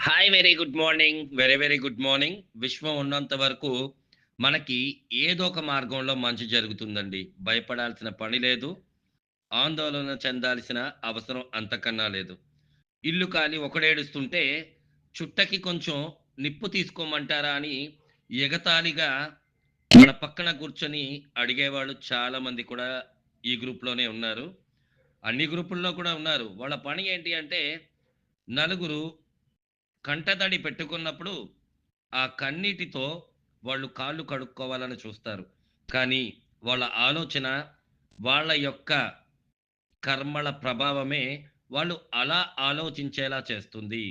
Hi! Very good morning. Very, very good morning. విశ్వం ఉన్నంత వరకు మనకి ఏదో ఒక మార్గంలో మంచి జరుగుతుందండి. భయపడాల్సిన పని లేదు. ఆందోళన చెందాల్సిన అవసరం అంతకన్నా లేదు. ఇల్లు కాలి ఒకడేడుస్తుంటే చుట్టకి కొంచెం నిప్పు తీసుకోమంటారా అని ఎగతాళిగా మన పక్కన కూర్చొని అడిగేవాళ్ళు చాలామంది కూడా ఈ గ్రూప్‌లోనే ఉన్నారు. అన్ని గ్రూపుల్లో కూడా ఉన్నారు. వాళ్ళ పని ఏంటి అంటే నలుగురు కంటతడి పెట్టుకున్నప్పుడు, ఆ కన్నీటితో వాళ్ళు కాళ్ళు కడుక్కోవాలని చూస్తారు. కానీ వాళ్ళ ఆలోచన, వాళ్ళ యొక్క కర్మల ప్రభావమే వాళ్ళు అలా ఆలోచించేలా చేస్తుంది.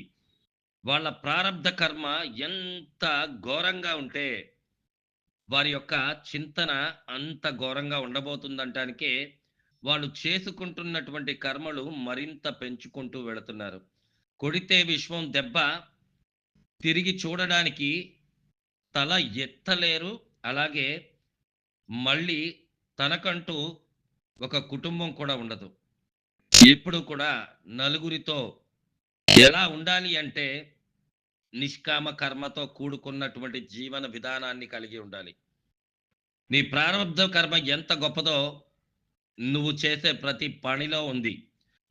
వాళ్ళ ప్రారబ్ధ కర్మ ఎంత ఘోరంగా ఉంటే, వారి యొక్క చింతన అంత ఘోరంగా ఉండబోతుందంటానికే, వాళ్ళు చేసుకుంటున్నటువంటి కర్మలు మరింత పెంచుకుంటూ వెళుతున్నారు. కొడితే విశ్వం దెబ్బ తిరిగి చూడడానికి తల ఎత్తలేరు. అలాగే మళ్ళీ తనకంటూ ఒక కుటుంబం కూడా ఉండదు. ఎప్పుడు కూడా నలుగురితో ఎలా ఉండాలి అంటే నిష్కామ కర్మతో కూడుకున్నటువంటి జీవన విధానాన్ని కలిగి ఉండాలి. నీ ప్రారబ్ధ కర్మ ఎంత గొప్పదో నువ్వు చేసే ప్రతి పనిలో ఉంది.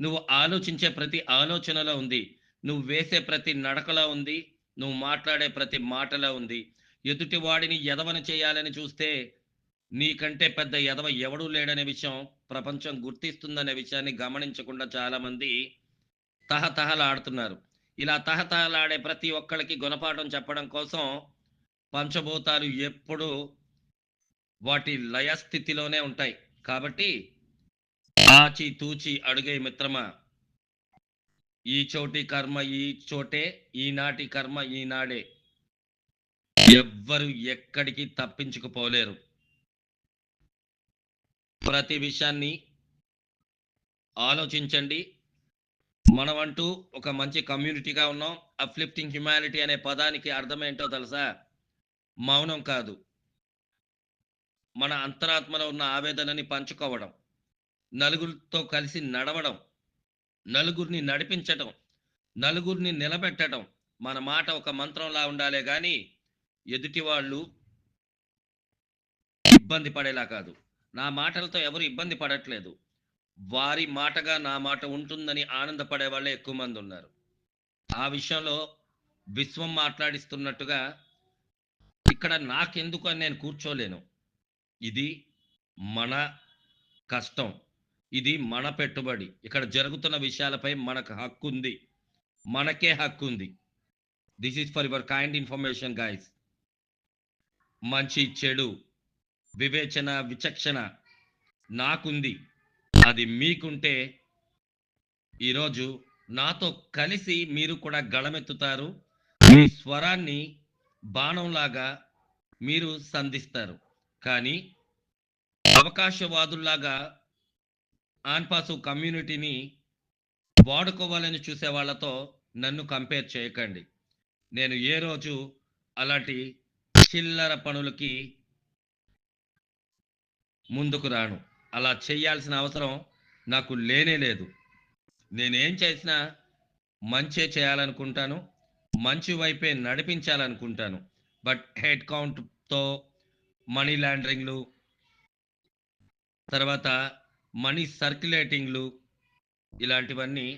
నువ్వు ఆలోచించే ప్రతి ఆలోచనలో ఉంది. నువ్వు వేసే ప్రతి నడకలో ఉంది. నువ్వు మాట్లాడే ప్రతి మాటలో ఉంది. ఎదుటి వాడిని ఎదవన చేయాలని చూస్తే, నీకంటే పెద్ద ఎదవ ఎవడూ లేడనే విషయం ప్రపంచం గుర్తిస్తుందనే విషయాన్ని గమనించకుండా చాలామంది తహతహలాడుతున్నారు. ఇలా తహతహలాడే ప్రతి ఒక్కళ్ళకి గుణపాఠం చెప్పడం కోసం పంచభూతాలు ఎప్పుడూ వాటి లయస్థితిలోనే ఉంటాయి. కాబట్టి ఆచితూచి అడుగేయ్ మిత్రమా! ఈ చోటి కర్మ ఈ చోటే, ఈనాటి కర్మ ఈనాడే. ఎవ్వరు ఎక్కడికి తప్పించుకుపోలేరు. ప్రతి విషయాన్ని ఆలోచించండి. మనమంటూ ఒక మంచి కమ్యూనిటీగా ఉన్నాం. అప్‌లిఫ్టింగ్ హ్యుమానిటీ అనే పదానికి అర్థమేంటో తెలుసా? మౌనం కాదు. మన అంతరాత్మలో ఉన్న ఆవేదనని పంచుకోవడం. నలుగురితో కలిసి నడవడం. నలుగురిని నడిపించటం. నలుగురిని నిలబెట్టటం. మన మాట ఒక మంత్రంలా ఉండాలే గాని, ఎదుటి వాళ్ళు ఇబ్బంది పడేలా కాదు. నా మాటలతో ఎవరు ఇబ్బంది పడట్లేదు. వారి మాటగా నా మాట ఉంటుందని ఆనందపడే వాళ్ళే ఎక్కువ మందున్నారు. ఆ విషయంలో విశ్వం మాట్లాడిస్తున్నట్టుగా ఇక్కడ నాకెందుకు అని నేను కూర్చోలేను. ఇది మన కష్టం. ఇది మన పెట్టుబడి. ఇక్కడ జరుగుతున్న విషయాలపై మనకు హక్కుంది. మనకే హక్కుంది. This is for your kind information guys. మంచి, చెడు, వివేచన, విచక్షణ నాకుంది. అది మీకుంటే ఈరోజు నాతో కలిసి మీరు కూడా గళమెత్తుతారు. మీ స్వరాన్ని బాణంలాగా మీరు సంధిస్తారు. కానీ అవకాశవాదుల్లాగా ఆన్‌పాసు కమ్యూనిటీని వాడుకోవాలని చూసే వాళ్ళతో నన్ను కంపేర్ చేయకండి. నేను ఏ రోజు అలాంటి చిల్లర పనులకి ముందుకు రాను. అలా చేయాల్సిన అవసరం నాకు లేనే లేదు. నేనేం చేసినా మంచే చేయాలనుకుంటాను. మంచి వైపే నడిపించాలనుకుంటాను. బట్ హెడ్ కౌంట్‌తో మనీ లాండరింగ్‌లు, తర్వాత మనీ సర్క్యులేటింగ్‌లు ఇలాంటివన్నీ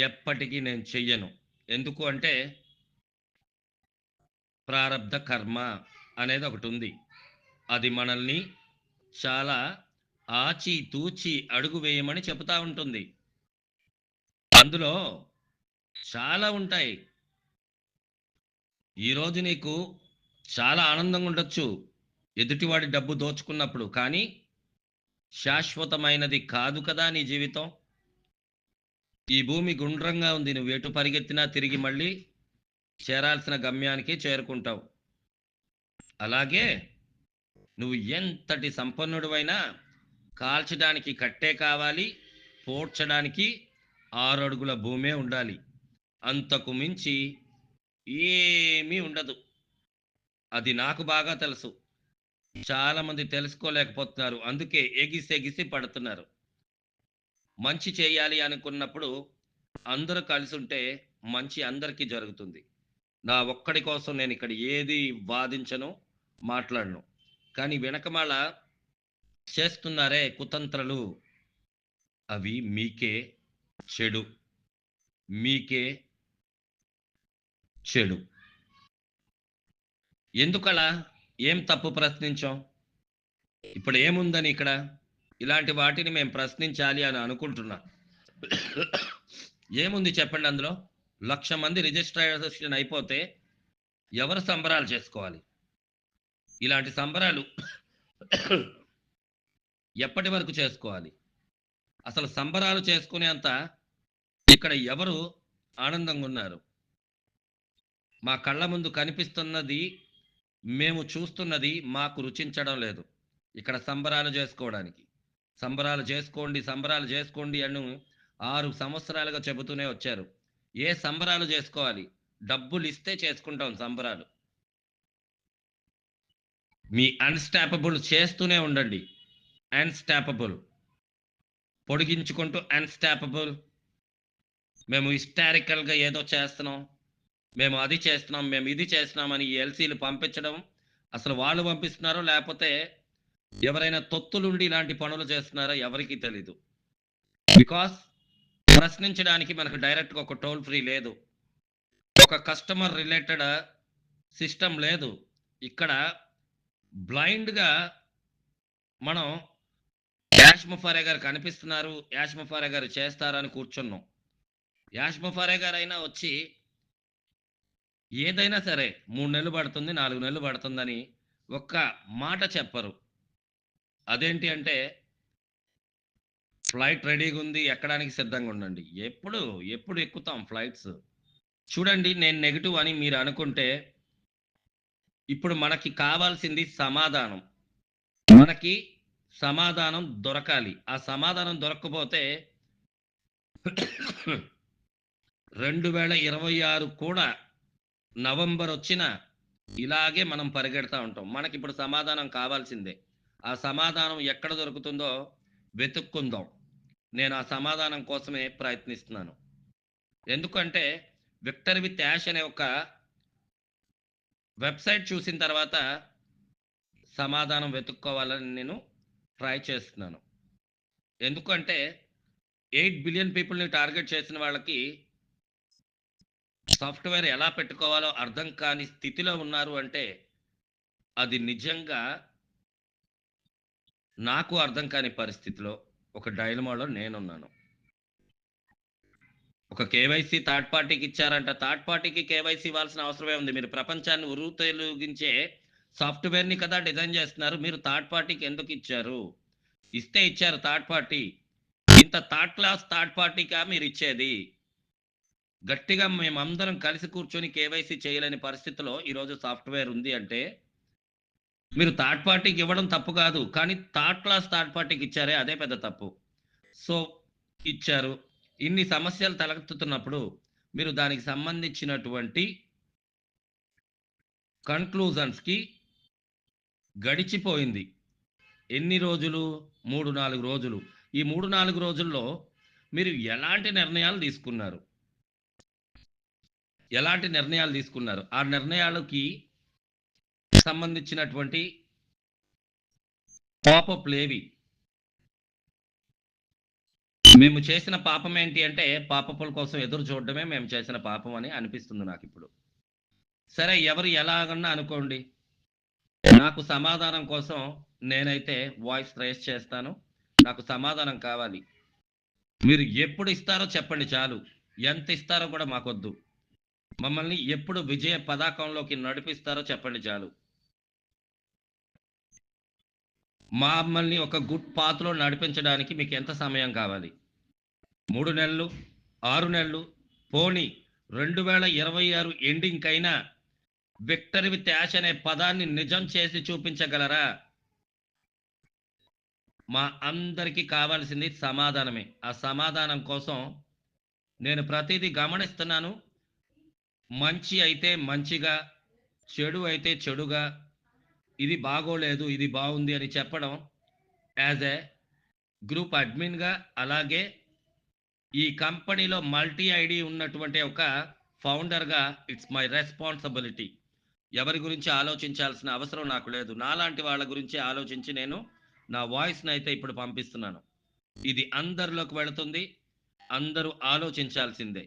ఎప్పటికీ నేను చెయ్యను. ఎందుకు అంటే ప్రారబ్ధ కర్మ అనేది ఒకటుంది. అది మనల్ని చాలా ఆచితూచి అడుగు వేయమని చెబుతా ఉంటుంది. అందులో చాలా ఉంటాయి. ఈరోజు నీకు చాలా ఆనందంగా ఉండొచ్చు. ఎదుటివాడి డబ్బు దోచుకున్నప్పుడు. కానీ శాశ్వతమైనది కాదు కదా నీ జీవితం. ఈ భూమి గుండ్రంగా ఉంది. నువ్వు ఎటు పరిగెత్తినా తిరిగి మళ్ళీ చేరాల్సిన గమ్యానికి చేరుకుంటావు. అలాగే నువ్వు ఎంతటి సంపన్నుడివైనా కాల్చడానికి కట్టే కావాలి. పూడ్చడానికి 6 అడుగుల భూమే ఉండాలి. అంతకు మించి ఏమీ ఉండదు. అది నాకు బాగా తెలుసు. చాలామంది తెలుసుకోలేకపోతున్నారు. అందుకే ఎగిసెగిసి పడుతున్నారు. మంచి చేయాలి అనుకున్నప్పుడు అందరూ కలిసుంటే మంచి అందరికీ జరుగుతుంది. నా ఒక్కడి కోసం నేనిక్కడ ఏది వాదించను, మాట్లాడను. కానీ వెనకమాల చేస్తున్నారే కుతంత్రలు, అవి మీకే చెడు. మీకే చెడు. ఎందుకలా? ఏం తప్పు ప్రశ్నించాం? ఇప్పుడేముందని ఇక్కడ? ఇలాంటి వాటిని మేము ప్రశ్నించాలి అని అనుకుంటున్నా. ఏముంది చెప్పండి అందులో? 1,00,000 మంది రిజిస్ట్రేషన్ అయిపోతే ఎవరు సంబరాలు చేసుకోవాలి? ఇలాంటి సంబరాలు ఎప్పటి వరకు చేసుకోవాలి? అసలు సంబరాలు చేసుకునేంత ఇక్కడ ఎవరు ఆనందంగున్నారు? మా కళ్ళ ముందు కనిపిస్తున్నది, మేము చూస్తున్నది మాకు రుచించడం లేదు. ఇక్కడ సంబరాలు జేసుకోవడానికి. సంబరాలు జేసుకోండి అని 6 సంవత్సరాలుగా చెబుతూనే వచ్చారు. ఏ సంబరాలు జేసుకోవాలి? డబ్బులిస్తే చేసుకుంటాం సంబరాలు. మీ అన్‌స్టాపబుల్ చేస్తూనే ఉండండి. అన్‌స్టాపబుల్. పొడిగించుకుంటూ అన్‌స్టాపబుల్. మేము హిస్టారికల్‌గా ఏదో చేస్తున్నాం. మేము అది చేస్తున్నాం. మేము ఇది చేస్తున్నామని ఈ ఎల్‌సీలు పంపించడం. అసలు వాళ్ళు పంపిస్తున్నారో లేపోతే ఎవరైనా తొత్తులుండి ఇలాంటి పనులు చేస్తున్నారో ఎవరికీ తెలీదు. బికాజ్ ప్రశ్నించడానికి మనకు డైరెక్ట్‌గా ఒక టోల్ ఫ్రీ లేదు. ఒక కస్టమర్ రిలేటెడ్ సిస్టమ్ లేదు. ఇక్కడ బ్లైండ్‌గా మనం యాష్ ముఫారే గారు కనిపిస్తున్నారు. యాష్ ముఫారే గారు చేస్తారని కూర్చున్నాం. యాష్ ముఫారే గారైనా వచ్చి ఏదైనా సరే 3 నెలలు పడుతుంది, 4 నెలలు పడుతుందని ఒక్క మాట చెప్పరు. అదేంటి అంటే ఫ్లైట్ రెడీగుంది. ఎక్కడానికి సిద్ధంగా ఉండండి. ఎప్పుడు ఎక్కుతాం ఫ్లైట్స్? చూడండి నేను నెగెటివ్ అని మీరు అనుకుంటే, ఇప్పుడు మనకి కావాల్సింది సమాధానం. మనకి సమాధానం దొరకాలి. ఆ సమాధానం దొరక్కపోతే 2026 కూడా నవంబరొచ్చినా ఇలాగే మనం పరిగెడతా ఉంటాం. మనకిప్పుడు సమాధానం కావాల్సిందే. ఆ సమాధానం ఎక్కడ దొరుకుతుందో వెతుక్కుందాం. నేను ఆ సమాధానం కోసమే ప్రయత్నిస్తున్నాను. ఎందుకంటే 'విక్టర్ విత్ యాష్' అనే ఒక వెబ్‌సైట్ చూసిన తర్వాత సమాధానం వెతుక్కోవాలని నేను ట్రై చేస్తున్నాను. ఎందుకంటే 8 బిలియన్ పీపుల్‌ని టార్గెట్ చేసిన వాళ్ళకి సాఫ్ట్‌వేర్ ఎలా పెట్టుకోవాలో అర్థం కాని స్థితిలో ఉన్నారు అంటే, అది నిజంగా నాకు అర్థం కాని పరిస్థితిలో ఒక డైలమాలో నేనున్నాను. ఒక కేవైసీ థర్డ్ పార్టీకి ఇచ్చారంట. థర్డ్ పార్టీకి కేవైసీ ఇవ్వాల్సిన అవసరమే ఉంది. మీరు ప్రపంచాన్ని ఉర్రూతలూగించే సాఫ్ట్‌వేర్‌ని కదా డిజైన్ చేస్తున్నారు. మీరు థర్డ్ పార్టీకి ఎందుకు ఇచ్చారు? ఇస్తే ఇచ్చారు థర్డ్ పార్టీ. ఇంత థర్డ్ క్లాస్ థర్డ్ పార్టీకా మీరిచ్చేది? గట్టిగా మేమందరం కలిసి కూర్చొని కేవైసీ చేయలేని పరిస్థితిలో ఈరోజు సాఫ్ట్‌వేర్ ఉంది అంటే, మీరు థర్డ్ పార్టీకి ఇవ్వడం తప్పు కాదు. కానీ థర్డ్ క్లాస్ థర్డ్ పార్టీకి ఇచ్చారే అదే పెద్ద తప్పు. సో, ఇచ్చారు. ఇన్ని సమస్యలు తలెత్తుతున్నప్పుడు మీరు దానికి సంబంధించినటువంటి కన్‌క్లూజన్స్‌కి గడిచిపోయింది. ఎన్ని రోజులు? 3, 4 రోజులు. ఈ 3, 4 రోజుల్లో మీరు ఎలాంటి నిర్ణయాలు తీసుకున్నారు? ఎలాంటి నిర్ణయాలు తీసుకున్నారు? ఆ నిర్ణయాలకి సంబంధించినటువంటి పాపప్‌లేవి? మేము చేసిన పాపం ఏంటి అంటే, పాపపుల కోసం ఎదురు చూడడమే మేము చేసిన పాపం అని అనిపిస్తుంది నాకిప్పుడు. సరే ఎవరు ఎలాగన్నా అనుకోండి. నాకు సమాధానం కోసం నేనైతే వాయిస్ రైజ్ చేస్తాను. నాకు సమాధానం కావాలి. మీరు ఎప్పుడు ఇస్తారో చెప్పండి చాలు. ఎంత ఇస్తారో కూడా మాకొద్దు. మమ్మల్ని ఎప్పుడు విజయ పతాకంలోకి నడిపిస్తారో చెప్పండి చాలు. మమ్మల్ని ఒక గుడ్ పాత్‌లో నడిపించడానికి మీకెంత సమయం కావాలి? 3 నెలలు, 6 నెలలు, పోనీ 2026 ఎండింగ్‌కైనా 'విక్టరీ విత్ యాష్' అనే పదాన్ని నిజం చేసి చూపించగలరా? మా అందరికీ కావాల్సింది సమాధానమే. ఆ సమాధానం కోసం నేను ప్రతీదీ గమనిస్తున్నాను. మంచి అయితే మంచిగా, చెడు అయితే చెడుగా, ఇది బాగోలేదు, ఇది బావుంది అని చెప్పడం యాస్ ఎ గ్రూప్ అడ్మిన్‌గా అలాగే ఈ కంపెనీలో మల్టీ ఐడీ ఉన్నటువంటి ఒక ఫౌండర్‌గా ఇట్స్ మై రెస్పాన్సిబిలిటీ. ఎవరి గురించి ఆలోచించాల్సిన అవసరం నాకు లేదు. నాలాంటి వాళ్ళ గురించి ఆలోచించి నేను నా వాయిస్‌నైతే ఇప్పుడు పంపిస్తున్నాను. ఇది అందరిలోకి వెళుతుంది. అందరూ ఆలోచించాల్సిందే.